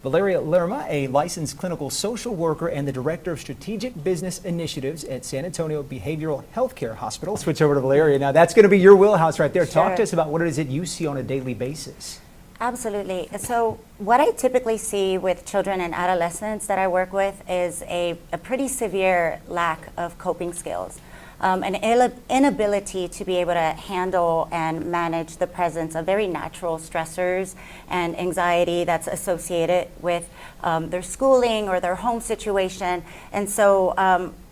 Valeria Lerma, a licensed clinical social worker and the Director of Strategic Business Initiatives at San Antonio Behavioral Healthcare Hospital. Switch over to Valeria. Now, that's going to be your wheelhouse right there. Sure. Talk to us about what it is that you see on a daily basis. Absolutely. So what I typically see with children and adolescents that I work with is a pretty severe lack of coping skills. An inability to be able to handle and manage the presence of very natural stressors and anxiety that's associated with their schooling or their home situation. And so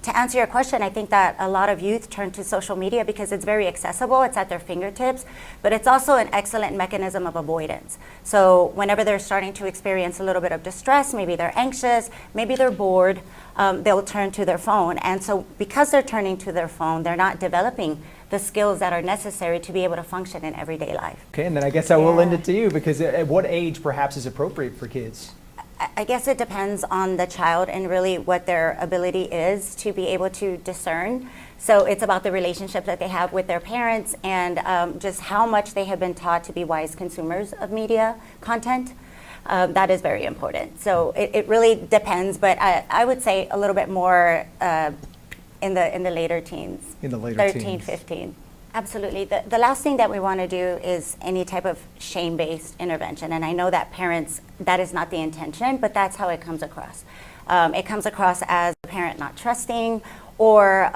to answer your question, I think that a lot of youth turn to social media because it's very accessible, it's at their fingertips, but it's also an excellent mechanism of avoidance. So whenever they're starting to experience a little bit of distress, maybe they're anxious, maybe they're bored, they'll turn to their phone. And so because they're turning to their phone, they're not developing the skills that are necessary to be able to function in everyday life. Okay, and then I guess I will lend it to you, because at what age perhaps is appropriate for kids? I guess it depends on the child and really what their ability is to be able to discern. So it's about the relationship that they have with their parents and just how much they have been taught to be wise consumers of media content. That is very important. So it really depends, but I would say a little bit more in the later teens. In the later 13, teens. 15. Absolutely. The last thing that we want to do is any type of shame-based intervention. And I know that parents, that is not the intention, but that's how it comes across. It comes across as a parent not trusting, or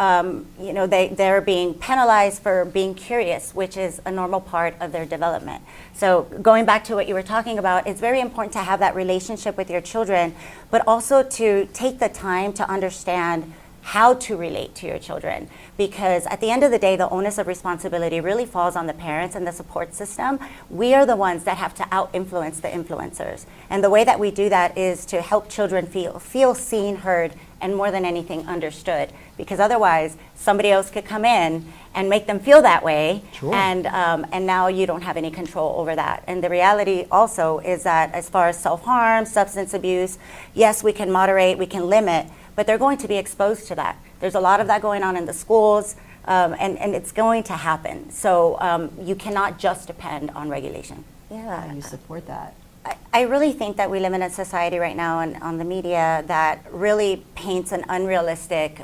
they're being penalized for being curious, which is a normal part of their development. So going back to what you were talking about, it's very important to have that relationship with your children, but also to take the time to understand how to relate to your children, because at the end of the day, the onus of responsibility really falls on the parents and the support system. We are the ones that have to out-influence the influencers. And the way that we do that is to help children feel seen, heard, and more than anything, understood. Because otherwise, somebody else could come in and make them feel that way, Sure. and now you don't have any control over that. And the reality also is that as far as self-harm, substance abuse, yes, we can moderate, we can limit, but they're going to be exposed to that. There's a lot of that going on in the schools, and it's going to happen. So you cannot just depend on regulation. Yeah, and you support that. I really think that we live in a society right now and on the media that really paints an unrealistic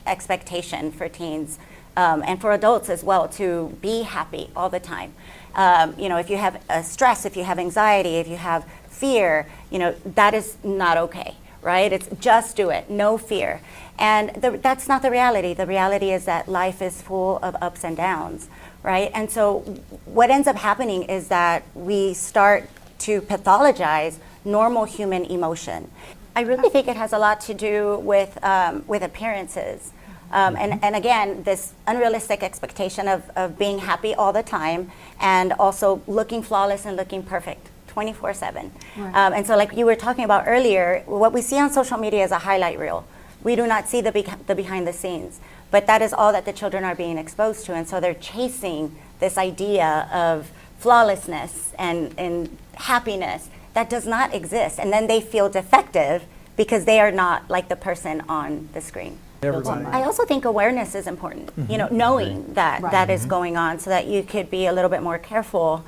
expectation for teens and for adults as well to be happy all the time. If you have stress, if you have anxiety, if you have fear, that is not okay. Right? It's just do it, no fear. And that's not the reality. The reality is that life is full of ups and downs, right? And so what ends up happening is that we start to pathologize normal human emotion. I really think it has a lot to do with appearances. And again, this unrealistic expectation of being happy all the time and also looking flawless and looking perfect 24/7. Right. And so like you were talking about earlier, what we see on social media is a highlight reel. We do not see the behind the scenes, but that is all that the children are being exposed to. And so they're chasing this idea of flawlessness and happiness that does not exist. And then they feel defective because they are not like the person on the screen. Everybody. I also think awareness is important, knowing that that is going on so that you could be a little bit more careful.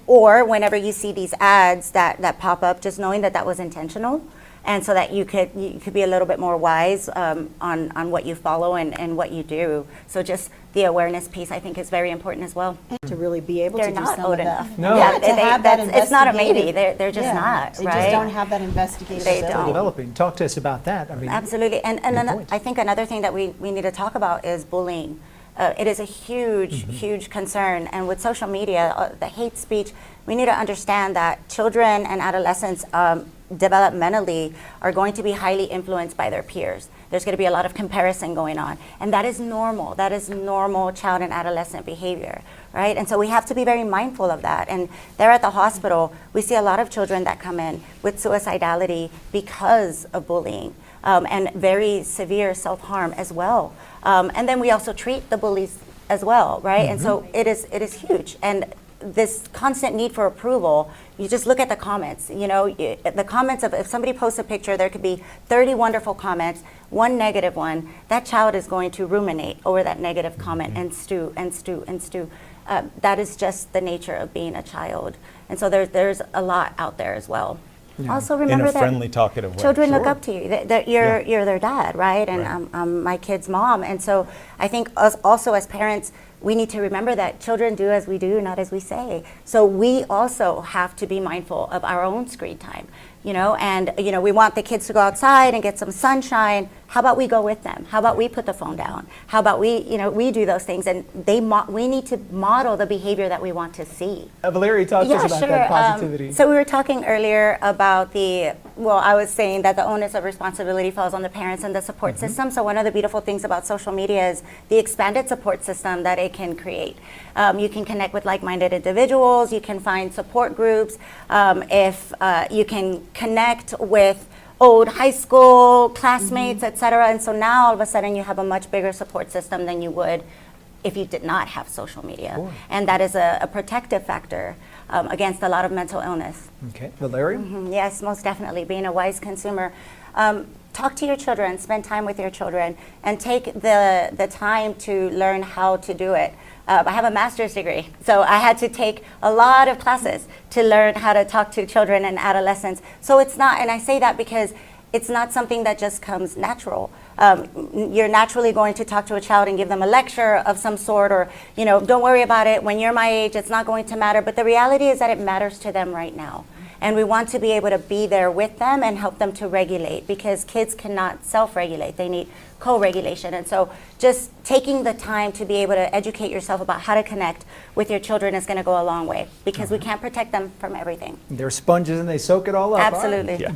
Or whenever you see these ads that pop up, just knowing that was intentional. And so that you could be a little bit more wise on what you follow and what you do. So just the awareness piece, I think, is very important as well. And to really be able They're to do not some old of that. enough. No. Yeah, To have that it's not a maybe. investigative- They're just not, They right? just don't have that investigative They ability. don't. Developing. Talk to us about that. I mean, Absolutely. And good point. I think another thing that we need to talk about is bullying. It is a huge concern. And with social media, the hate speech, we need to understand that children and adolescents developmentally are going to be highly influenced by their peers. There's going to be a lot of comparison going on. And that is normal. That is normal child and adolescent behavior, right? And so we have to be very mindful of that. And there at the hospital, we see a lot of children that come in with suicidality because of bullying. And very severe self-harm as well. And then we also treat the bullies as well, right? And so it is huge. And this constant need for approval, you just look at the comments. The comments of, if somebody posts a picture, there could be 30 wonderful comments, one negative one. That child is going to ruminate over that negative comment and stew. That is just the nature of being a child. And so there's a lot out there as well. Also in remember a that friendly, talkative way. children look Sure. up to you. That you're Yeah. you're their dad, right? And Right. I'm my kid's mom. And so I think us also as parents, we need to remember that children do as we do, not as we say. So we also have to be mindful of our own screen time. And we want the kids to go outside and get some sunshine. How about we go with them? How about we put the phone down? How about we do those things, and we need to model the behavior that we want to see. Valeria, talk to us about that positivity. So we were talking earlier about I was saying that the onus of responsibility falls on the parents and the support system. So one of the beautiful things about social media is the expanded support system that it can create. You can connect with like-minded individuals. You can find support groups. If you can connect with old high school classmates, et cetera. And so now all of a sudden you have a much bigger support system than you would if you did not have social media. Sure. And that is a protective factor against a lot of mental illness. Okay, Valeria? Yes, most definitely. Being a wise consumer. Talk to your children, spend time with your children, and take the time to learn how to do it. I have a master's degree, so I had to take a lot of classes to learn how to talk to children and adolescents. So it's not, and I say that because it's not something that just comes natural. You're naturally going to talk to a child and give them a lecture of some sort, or, don't worry about it. When you're my age, it's not going to matter. But the reality is that it matters to them right now. And we want to be able to be there with them and help them to regulate, because kids cannot self-regulate. They need co-regulation. And so just taking the time to be able to educate yourself about how to connect with your children is going to go a long way, because we can't protect them from everything. They're sponges and they soak it all up. All right. Absolutely. Yeah.